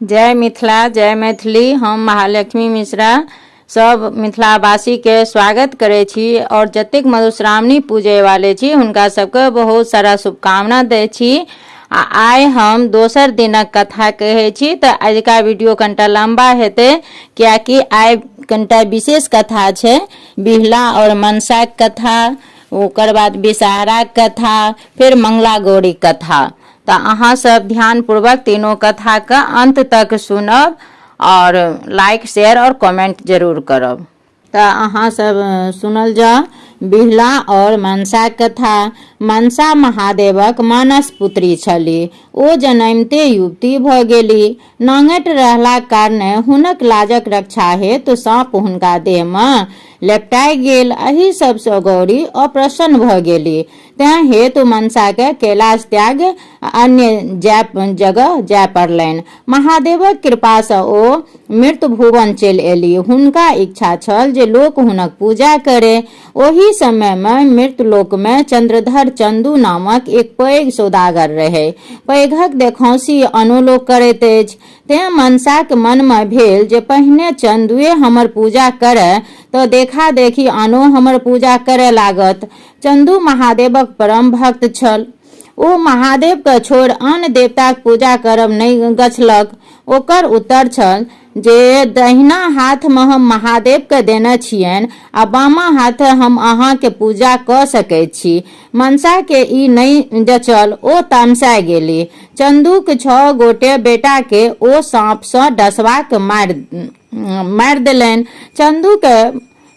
जय मिथिला जय मैथिली। हम महालक्ष्मी मिश्रा सब मिथिलावासी के स्वागत करे छी और जतेक मधुश्रावणी पूजे वाले छी हुनका सबके बहुत सारा शुभकामना दै छी। आइ हम दोसर दिनक कथा कहै छी तऽ आजुका वीडियो कनिटा लंबा हेतै कियाकि आइ कनिटा विशेष कथा छै। बिहला और मनसाक कथा, ओकर बाद विषहाराक कथा, फिर मंगला गौरी कथा। तो अहाँ सब ध्यानपूर्वक तीनों कथा का अंत तक सुनब और लाइक शेयर और कमेंट जरूर करब। तो अहाँ सब सुनल जा बिहला और मनसा कथा। मनसा महादेवक मानस पुत्री छली। ओ जन्मते युवती भ गेली। नांगट रहला कारणे हुनक लाजक रक्षा हेतु साँप हुनका देह में लेपटाई गेल। एहि सबसँ गौरी अप्रसन्न भ गेली। तैं हेतु मनसा के कैलाश त्याग अन्य जगह जाय पड़लनि। महादेवक कृपा सँ ओ मृत भुवन चलि एली। हुनका इच्छा छल जे लोक हुनक पूजा करे। ओहि समय में मृत लोक में चंद्रधर चंदू नामक एक पैघ सौदागर रहे। पैघक देखौंसी आनो लोक करैत अछि। तें मनसाक मन में भेल जे पहिने चंदुए हमर पूजा करे तो देखा देखी आनो हमर पूजा करे लागत। चंदू महादेवक परम भक्त छल। ओ महादेव के छोड़ आन देवताक पूजा करब नहीं गछलक। ओकर उत्तर छल जे दहिना हाथ में हम महादेव के देने छियनि आ बामा हाथ हम अहाँ के पूजा क सकै छी। मनसा के ई नहीं जचल। ओ तमसा गेली। चंदूक 6 गोटे बेटा के ओ सांप सँ डसबाक मारि देलनि। चंदू के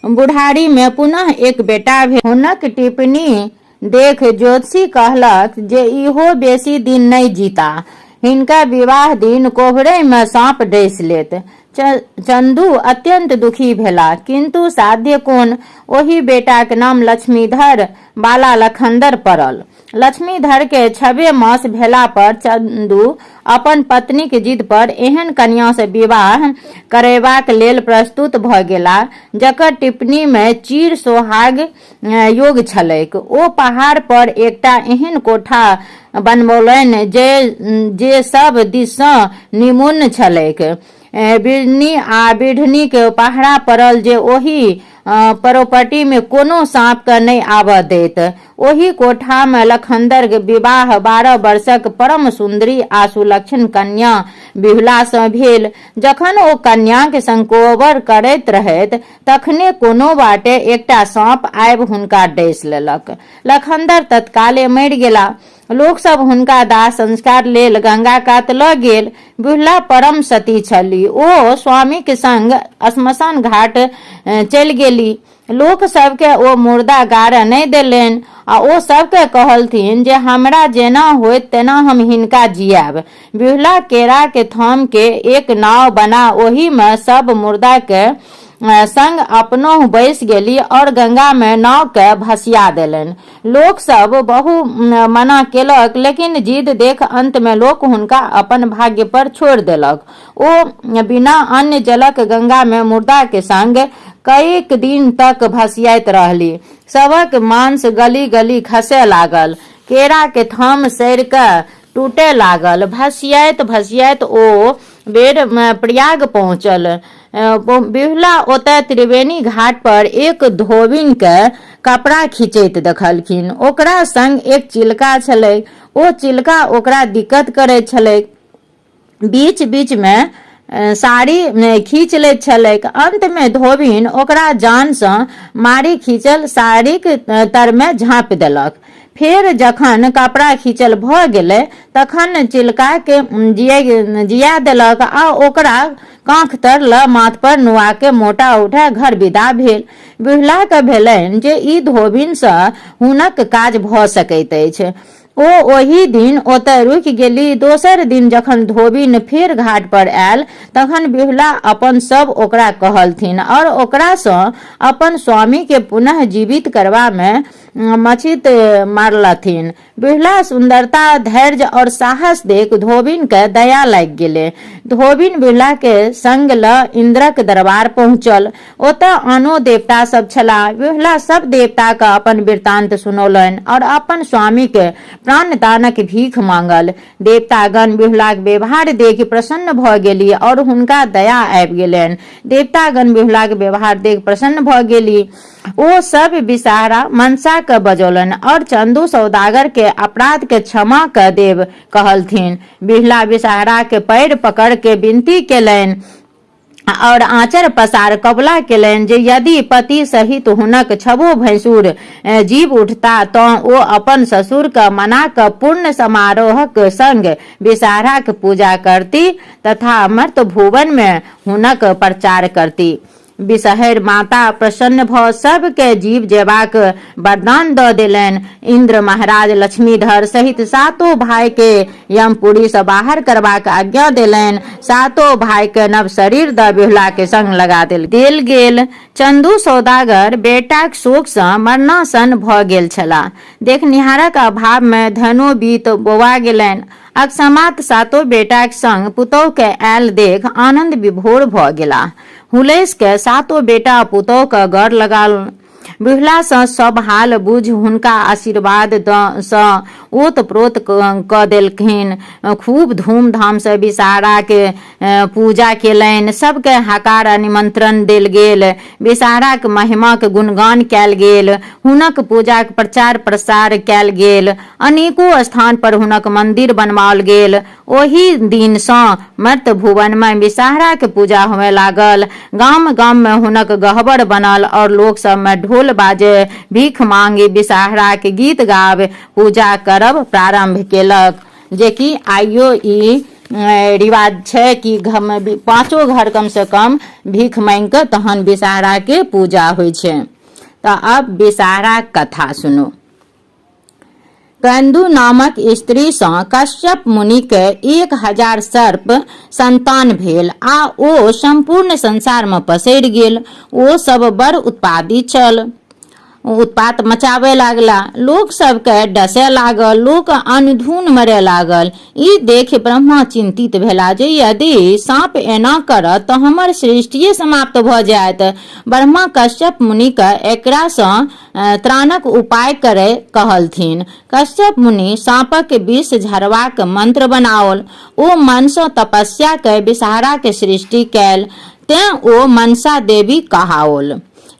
बुढ़ारी में पुनः एक बेटा भेल। हुनक टिप्पणी देख ज्योतिषी कहलक जे इहो बेसी दिन नहीं जीता। हिनका विवाह दिन कोहरे में सांप डसि लेत। चंदू अत्यंत दुखी भेला, किंतु साध्य कोन। ओहि बेटा के नाम लक्ष्मीधर बाला लखनदर पड़ल। लक्ष्मीधर के 6 मास भेला पर चंदू अपन पत्नी के जिद पर एहन कन्या से विवाह करेबाक लेल प्रस्तुत भ गेला जकर टिप्पणी में चिर सोहाग योग छलैक। ओ पहाड़ पर एकटा एहन कोठा बनबौलनि जे सब दिस सँ निमुन्न छलैक। बिढ़नी आ बिढ़नी के पहरा पड़ल जे ओहि प्रॉपर्टी में कोनो सांप के नहीं आबऽ दैत। ओहि कोठा में लखनदर के विवाह 12 वर्षक परम सुंदरी आ सुलक्षण कन्या बिहुला सँ भेल। जखन ओ कन्या के संकोबर करैत रहैत तखने कोनो बाटे एकटा सांप आबि हुनका डसि लेलक। लखनदर तत्काले मरि गेला। लोक सब हुनका दाह संस्कार लेल गंगा कात ल गेल। बिहुला परम सती छली। ओ स्वामी के संग श्मशान घाट चलि गेली। लोक सबके ओ मुर्दा गाड़े नहीं देलनि आ ओ सबके कहलथिन जे हमरा जेना होइत तेना हम हिनका जियाब। बिहुला केरा के थाम के एक नाव बना ओहि में सब मुर्दा के संग अपनो बैस गेली और गंगा में नाव के भसिया देलनि। लोक सब बहु मना केलक, लेकिन जिद देख अंत में लोक हुनका अपन भाग्य पर छोड़ देलक। ओ बिना अन्य जलक गंगा में मुर्दा के संग कईक दिन तक भसियाइत रहली। सबक मांस गली गली खसे लागल। केरा के थाम सड़ के टूटे लागल। भसियाइत भसियाइत ओ बेर प्रयाग पहुंचल। बिहुला ओतय त्रिवेणी घाट पर एक धोबिन के कपड़ा खींचैत देखलखिन। ओकरा संग एक चिलका छलै। ओ चिलका ओकरा दिक्कत करैत छलै। बीच बीच में साड़ी खींच लैत छलैक। अंत में धोबिन ओकरा जान सँ मारि खींचल साड़ीक तर में झाँपि देलक। फेर जखन कपड़ा खींचल भ गेलै तखन चिलका के जिया देलक आ ओकरा कांख तर ल माथ पर नुआ के मोटा उठा घर विदा भेल। बिहुला के भेलनि जे ई धोबिन सँ हुनक काज भ सकैत अछि। ओ ओहि दिन ओतय रुकि गेली। दोसर दिन जखन धोबिन फेर घाट पर आयल तखन बिहुला अपन सब ओकरा कहलथिन और ओकरा सँ अपन स्वामी के पुनः जीवित करबा में मचित मारलथिन। बिरला सुंदरता, धैर्य और साहस देख धोबिन के दया लग गेले। धोबिन बिरला के संग ल इंद्रक दरबार पहुंचल। ओतऽ आनो देवता सब छला। बिरला सब देवता का अपन वृत्तांत सुनौलन और अपन स्वामी के प्राणदानक भीख मांगल। देवतागण बिरलाक व्यवहार देख प्रसन्न भ गेली और हुनका दया आबि गेलनि। देवतागण बिरलाक व्यवहार देख प्रसन्न भ गेली। ओ सब विषहारा मनसा के बजौलन और चंदू सौदागर के अपराध के क्षमा क देव कहलथिन। बिरला विषहारा के पैर पकड़ के विनती केलनि और आंचर पसार कबूला केलनि जे यदि पति सहित हुनक छबो भैंसुर जीव उठता तऽ ओ अपन ससुर के मना क पूर्ण समारोहक संग विषहाराक पूजा करती तथा मर्त भुवन में हुनक प्रचार करती। विषहर माता प्रसन्न भ सबके जीव जेबाक वरदान द देलनि। इंद्र महाराज लक्ष्मीधर सहित सातों भाई के यमपुरी से बाहर करबाक आज्ञा देलनि। सातों भाई के नव शरीर द बिरला के संग लगा देल गेल। चंदू सौदागर बेटाक शोक से मरणासन भ गेल छला। देखनिहारक अभाव में धनो बीत बोआ गेलनि। अकस्मात सातों बेटाक संग पुतोह के आयल देख आनंद विभोर भ गेला। हुलैस के सातों बेटा पुतोह के गढ़ लगाल। बिरला से सब हाल बुझ हुनका आशीर्वाद सँ ओत प्रोत क देलखिन। खूब धूमधाम से विषहारा के पूजा केलनि। सबके हकार निमंत्रण देल गेल। विषहारा के महिमा के गुणगान कयल गेल। हुनक पूजा के प्रचार प्रसार कयल गेल। अनेको स्थान पर हुनक मंदिर बनवाओल गेल। ओही दिन सँ मर्त भुवन में विषहारा के पूजा होए लागल। गाम गाम में हुनक गहबर बनल और लोक सब में ढोल बाजे भीख मांगे विषहारा के गीत गावे पूजा करब प्रारंभ केलक। जे कि आइयो ई रिवाज छै कि पांचों घर कम से कम भीख मांग के तहन विषहारा के पूजा होइ छै। तो अब विषहारा कथा सुनो। कंदु नामक स्त्री सँ कश्यप मुनि के 1000 सर्प संतान भेल आ ओ संपूर्ण संसार में पसरि गेल। ओ सब बड़ उत्पादी छल। उत्पात मचावे लागला। लोक सबके डसे लागल। लोक अनधुन मरे लागल। ई देख ब्रह्मा चिंतित भेला जे यदि सांप एना करत तऽ हमर सृष्टिए समाप्त भ जायत। ब्रह्मा कश्यप मुनि के एकरा सँ त्राणक उपाय करे कहलथिन। कश्यप मुनि सांपक विष झरबाक मंत्र बनाओल। ओ मन सँ तपस्या के विषहारा के सृष्टि कैल। तें ओ मनसा देवी कहाओल।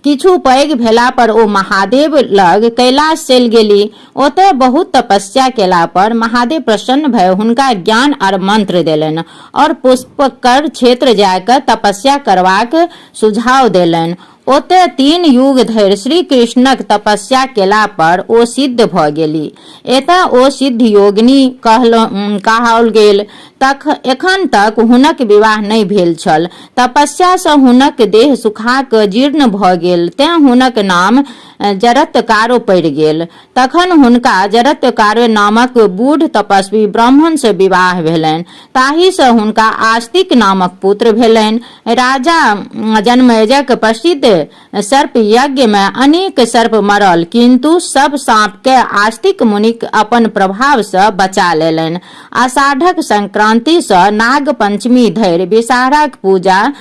किछु पैघ भेला पर ओ महादेव लग कैलाश चलि गेली। ओतय बहुत तपस्या केला पर महादेव प्रसन्न भय हुनका ज्ञान और मंत्र देलनि और पुष्पकर क्षेत्र जाकर तपस्या करबाक सुझाव देलनि। ओते 3 युग धरि श्री कृष्णक तपस्या केला पर ओ सिद्ध भ गेली। एतय ओ सिद्ध योगिनी कहाओल गेल। एखन तक हुनक विवाह नहि भेल छल। तपस्या सँ हुनक देह सुखा क जीर्ण भ गेल। तें हुनक नाम जरत्कारो पड़ि गेल। तखन हुनका जरत्कारो नामक बूढ़ तपस्वी ब्राह्मण से विवाह भेलनि। ताहि से हुनका आस्तिक नामक पुत्र भेलनि। राजा जनमेजयक प्रसिद्ध सर्प यज्ञ में अनेक सर्प मरल, किंतु सब सांप के आस्तिक मुनि अपन प्रभाव से बचा लेलनि। आषाढ़क संक्रांति से नाग पंचमी धरि विषहाराक पूजा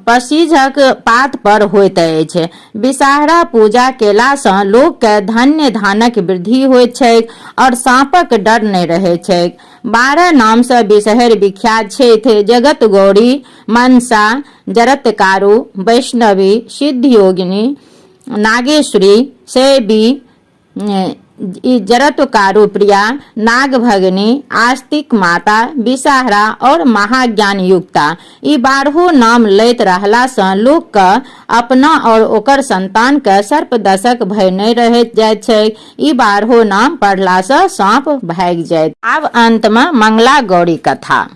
पसीजक पात पर होइत अछि। विषहारा पूजा केला सँ लोक के धन्य धानक वृद्धि होइत छैक और सांपक डर नहि रहै छैक। 12 नाम से विषहर विख्यात छथि। जगत गौरी, मनसा, जरत्कारो, वैष्णवी, सिद्धयोगिनी, नागेश्वरी, शैवी, जरत्कारो प्रिया, नागभगिनी, आस्तिक माता, विषहारा और महाज्ञान युक्ता। ई 12 नाम लैत रहला सँ लोक के अपना और ओकर संतान के सर्प दशक भय नहि रह जाइत छै। ई 12 नाम पढ़ला सँ सांप भागि जाइत। आब अंत में मंगला गौरी कथा।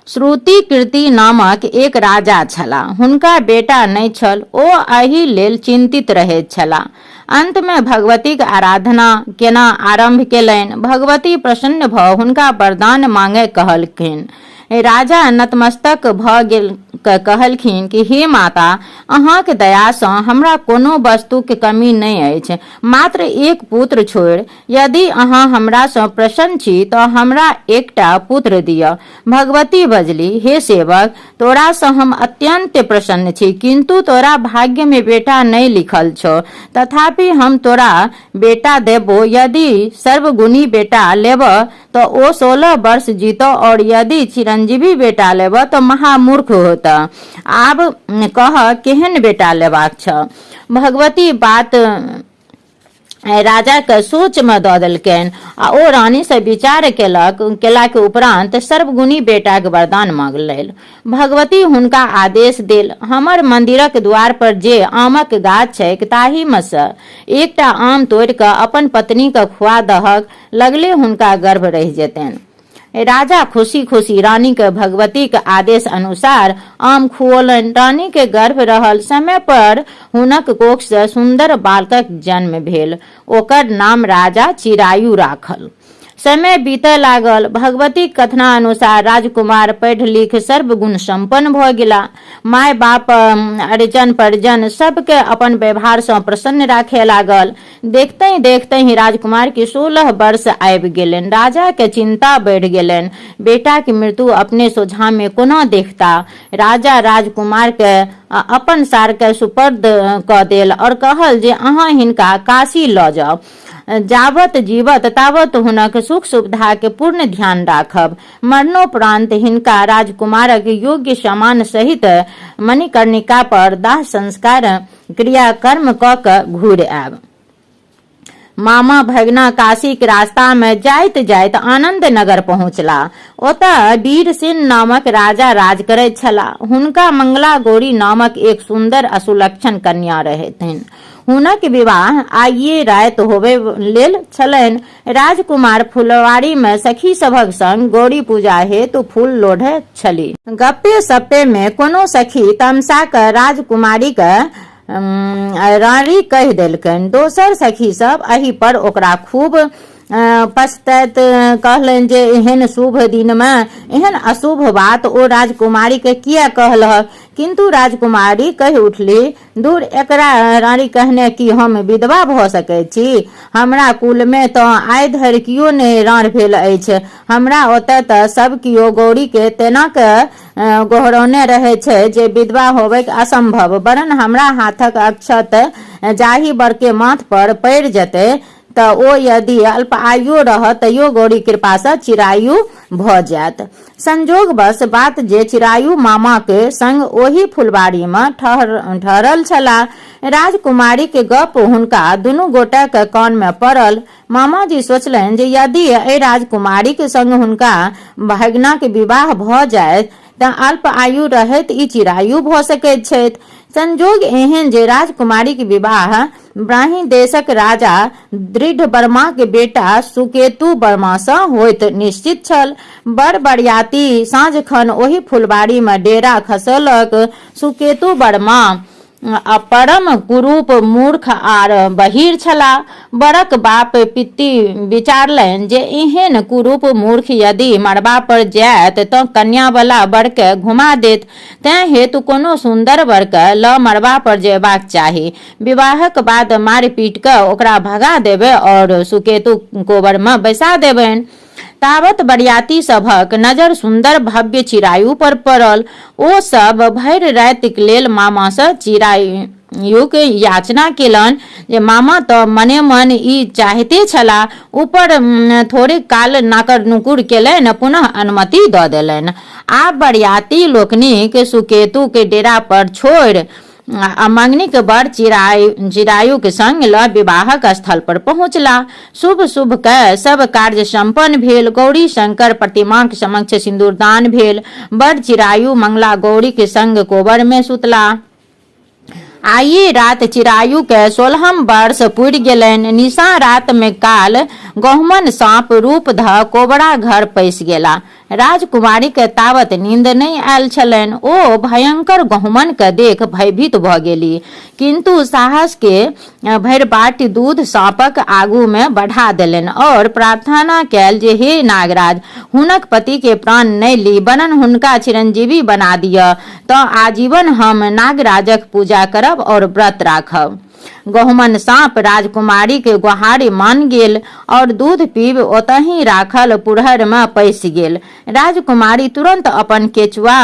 श्रुति कीर्ति नामक एक राजा छला। हुनका बेटा नहि छल। ओ एहि लेल चिंतित रहैत छला। अंत में भगवती के आराधना केना आरंभ केलनि। भगवती प्रसन्न भ हुनका वरदान मांगे कहलखिन। राजा नतमस्तक भ गेल कहलखिन कि हे माता, अहाँके दयासँ हमरा कोनो वस्तुके कमी नहि अछि, मात्र एक पुत्र छोड़ि। यदि अहाँ हमरासँ प्रसन्न छी तऽ हमरा एकटा पुत्र दिअ। भगवती बजली, हे सेवक, तोरासँ हम अत्यंत प्रसन्न छी, किंतु तोरा भाग्य में बेटा नहीं लिखल छो, तथापि हम तोरा बेटा देबो। यदि सर्वगुणी बेटा लेब तो ओ 16 वर्ष जीतो, और यदि चिरंजीवी बेटा लेब तो महामूर्ख होता। आब कह केहन बेटा लेबाक छ। भगवती बात राजा के सोच में दऽ देलकनि आ ओ रानी से विचार केला के उपरांत सर्वगुणी बेटा के वरदान मांगलनि। भगवती हुनका आदेश देल, हमर मंदिरक द्वार पर जे आमक गाछ छैक ताही में से एकटा आम तोड़ि कऽ अपन पत्नी के खुआ दहक, लगले हुनका गर्भ रहि जेतनि। राजा खुशी खुशी रानी के भगवती के आदेश अनुसार आम खुओलनि। रानी के गर्भ रहल समय पर हुनक कोख से सुंदर बालकक जन्म भेल। ओकर नाम राजा चिरायु राखल। समय बीतय लागल। भगवती कथना अनुसार राजकुमार पढ़ लिख सर्वगुण संपन्न भ गेला। माय बाप अर्जन परिजन सबके अपन व्यवहार से प्रसन्न राखे लागल। देखते देखते ही राजकुमार के 16 वर्ष आबि गेलनि। राजा के चिंता बढ़ गेलनि, बेटा के मृत्यु अपने सोझा में कोना देखता। राजा राजकुमार के अपन सार के सुपर्द क देल और कहल जे अहाँ हिनका काशी ल जाउ। जावत जीवत तावत हुनक सुख सुविधा के पूर्ण ध्यान राखब। मरणोपरांत हिनका राजकुमारक योग्य सम्मान सहित मणिकर्णिका पर दाह संस्कार क्रियाकर्म क के घूर आयब। मामा भगना काशी के रास्ता में जाइत जाइत आनंद नगर पहुंचला। ओतऽ वीरसेन नामक राजा राज करैत छलाह। हुनका मंगला गौरी नामक एक सुंदर असुलक्षण कन्या रहथिन। हुनक विवाह आइए रात होबे लेल छलनि। राजकुमार फुलवाड़ी में सखी सभक संग गौरी पूजा हेतु फूल लोढ़ैत छली। गप्पे सप्पे में कोनो सखी तमसा क राजकुमारी के रानी कहि देलकनि। दोसर सखी सब एहि पर ओकरा खूब पछतैत कहलनि जे एहन शुभ दिन में एहन अशुभ बात ओ राजकुमारी के किया कहलह। किंतु राजकुमारी कहि उठली, दूर एकरा रानी कहने कि हम विधवा भ सकै छी। हमरा कुल में तो आइ धरि कियो नहि राण भेल अछि। हमरा ओतय तऽ सब कियो गौरी के तेना के गोहरौने रहे छै जे विधवा होबे असंभव। वरन हमरा हाथक अक्षत जाहि बर के माथ पर पड़ि जेतै तऽ ओ यदि अल्प आयु रह तैयो गौरी कृपा से चिरायु भ जायत। संजोग बस बात जे चिरायु मामा के संग ओही फुलबाड़ी में ठहरल छला। राजकुमारी के गप हुनका दुनू गोटा के कान में पड़ल। मामा जी सोचलनि जे यदि एहि राजकुमारी के संग हुनका भगना के विवाह भ जाय तऽ अल्प आयु रहैत ई चिरायु भ सकैत छथि। संजोग एहन जे राजकुमारी के विवाह ब्राह्मी देशक राजा दृढ़ वर्मा के बेटा सुकेतु वर्मा से होइत निश्चित छल। बड़ बरियाती साँझ खन ओही फुलबाड़ी में डेरा खसलक। सुकेतु वर्मा परम कुरूप मूर्ख आर बहिर छला। बड़क बाप पित्ती विचारलनि जे एहन कुरूप मूर्ख यदि मरबा पर जायत तऽ कन्या वाला बर के घुमा देत। तैं हेतु कोनो सुंदर बर के ल मरबा पर जेबाक चाही। विवाहक बाद मार पीट के ओकरा भगा देबे और सुकेतु कोबर में बैसा देबनि। तावत बरियाती सभक नजर सुंदर भव्य चिरायु पर पड़ल। ओ सब भरि राति लेल मामा से चिरायु के याचना केलन जे मामा तो मने मन ई चाहते छला। ऊपर थोड़े काल नाकर नुकुर केलनि, पुनः अनुमति दऽ देलनि। आब बरियाती लोकनिक सुकेतु के डेरा पर छोड़ि मंगनिक बर चिरायु के संग ल विवाहक स्थल पर पहुंचला। शुभ शुभ के सब कार्य संपन्न भेल। गौरी शंकर प्रतिमा के समक्ष सिंदूरदान भेल। बड़ चिरायु मंगला गौरी के संग कोबर में सुतला। आइए रात चिरायु के 16 वर्ष पुरि गेलनि। निशा रात में काल गहुमन सांप रूप ध कोबरा घर पैस गेला। राजकुमारी के तावत नींद नहीं आयल छलनि। ओ भयंकर गहुमन के देख भयभीत भ गेली, किंतु साहस के भरि बाटी दूध साँपक आगू में बढ़ा देलनि और प्रार्थना कयल जे हे नागराज, हुनक पति के प्राण नहीं ली, बनन हुनका चिरंजीवी बना दिया, तो आजीवन हम नागराजक पूजा करब और व्रत राखब। गहुमन सांप राजकुमारी के गुहारी मान गेल और दूध पीब ओतही राखल पुरहर में पैस गेल। राजकुमारी तुरंत अपन केचुआ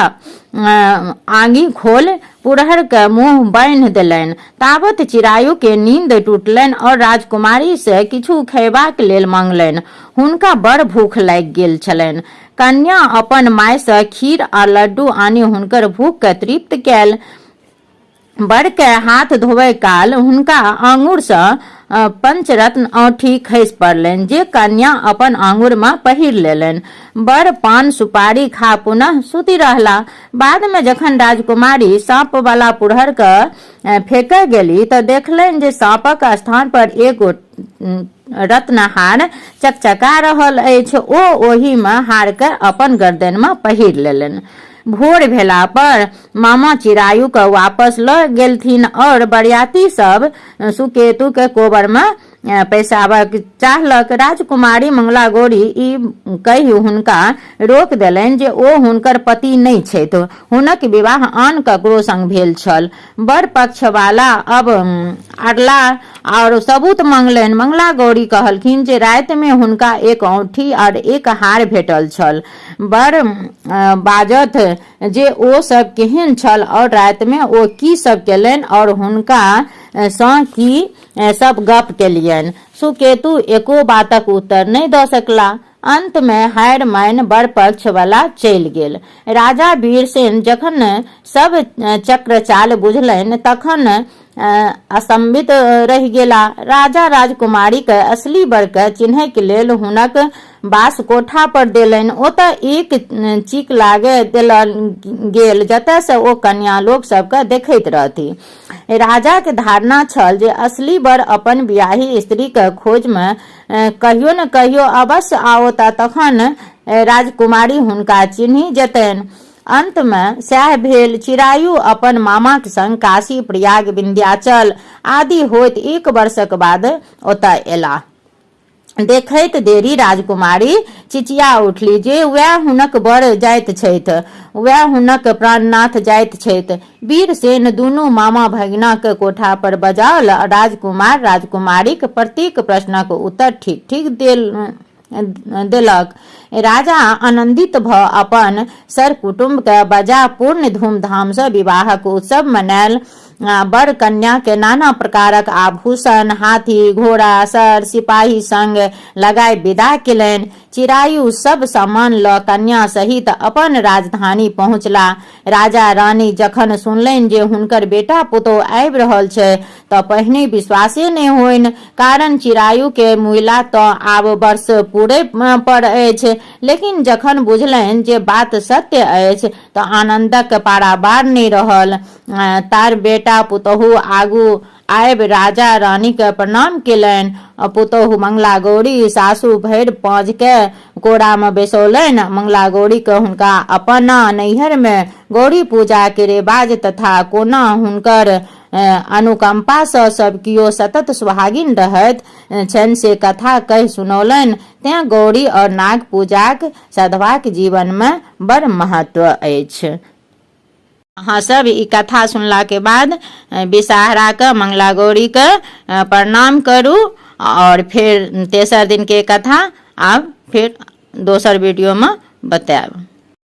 आंगी खोल पुरहर के मुंह बांध देलनि। ताबत चिरायु के नींद टूटलनि और राजकुमारी से किछु खयबाक लेल मांगलनि। हुनका बड़ भूख लागि गेल छलनि। कन्या अपन माय से खीर आ लड्डू आनि हुनकर भूख के तृप्त कयल। बड़ के हाथ धोबे काल हुनका आंगुर से पंचरत्न औंठी खसि पड़लनि, जे कन्या अपन आंगुर में पहिर लेलनि। बड़ पान सुपारी खा पुनः सुति रहला। बाद में जखन राजकुमारी सांप वाला पुरहर के फेंके गेली तो देखलनि जे सांपक स्थान पर एगो रत्नहार चकचका रहल अछि। ओ ओहि में हार के अपन गर्दन में पहिर लेलनि। भोर भेला पर मामा चिरायु के वापस ल गेलथिन और बरियाती सब सुकेतु के कोबर में पैसाबक चाहलक। राजकुमारी मंगला गौरी ई कहि हुनका रोक देलनि जे ओ हुनकर पति नहीं छथि, हुनक विवाह आन ककरो संग भेल छल। बड़ पक्ष वाला अब अरला और सबूत मंगलनि। मंगला गौरी कहलखिन जे राति में हुनका एक औंठी और एक हार भेटल छल। बड़ बाजत जे ओ सब केहन छल और राति में ओ की सब केलनि और हुनका सँ की सब गप केलियनि। सुकेतु एको बातक उत्तर नहीं द सकला। अंत में हार मान बड़ पक्ष वाला चलि गेल। राजा वीरसेन जखन सब चक्र चाल बुझलनि तखन अस्तंभित रहि गेला। राजा राजकुमारी के असली बर के चिन्है के लेल हुनक बास कोठा पर देलनि। ओतऽ एक चीक लागे देल गेल जतऽ से ओ कन्या लोग सबके देखैत रहती। राजा के धारणा छल जे असली बर अपन बियाही स्त्री के खोज में कहियो न कहियो अवश्य आओता, तखन राजकुमारी हुनका चिन्हि जेतनि। अंत में सएह भेल। चिरायु अपन मामा के संग काशी, प्रयाग, विंध्याचल आदि होइत 1 वर्षक बाद ओतऽ एला। देखैत देरी राजकुमारी चिचिया उठली जे वह हुनक बर जाइत छथि, वह हुनक प्राणनाथ जाइत छथि। वीरसेन दुनू मामा भगिना के कोठा पर बजाओल। राजकुमार राजकुमारी के प्रत्येक प्रश्नक उत्तर ठीक ठीक देलक। राजा आनंदित भ अपन सर कुटुंब के बजा पूर्ण धूमधाम से विवाहक उत्सव मनायल। बड़ कन्या के नाना प्रकारक आभूषण, हाथी, घोड़ा, सर, सिपाही संग लगाय विदा केलनि। चिरायु सब सामान ल कन्या सहित अपन राजधानी पहुंचला। राजा रानी जखन सुनलनि जे हुनकर बेटा पुतोह आबि रहल छै तऽ पहिने विश्वासे नहि होइन, कारण चिरायु के मुइला तऽ आब वर्ष पूरे पर अछि। लेकिन जखन बुझलनि जे बात सत्य अछि तऽ आनंदक पारावार नहि रहल। तार बेटा पुतोह आगू आब राजा रानी के प्रणाम केलनि। पुतोह मंगला गौरी सासू भरि पाँज के कोड़ा में बैसौलनि। मंगला गौरी के हुनका अपना नैहर में गौरी पूजा के रिवाज तथा कोना हुनकर अनुकंपा से सब कियो सतत सुहागिन रहत छनि से कथा कहि सुनौलनि। तें गौरी और नाग पूजाक सधवाक जीवन में बड़ महत्व अछि। अहाँ सब ई कथा सुनला के बाद विषहारा के मंगला गौरी के प्रणाम करू और फिर तेसर दिन के कथा आब फिर दोसर वीडियो में बताएब।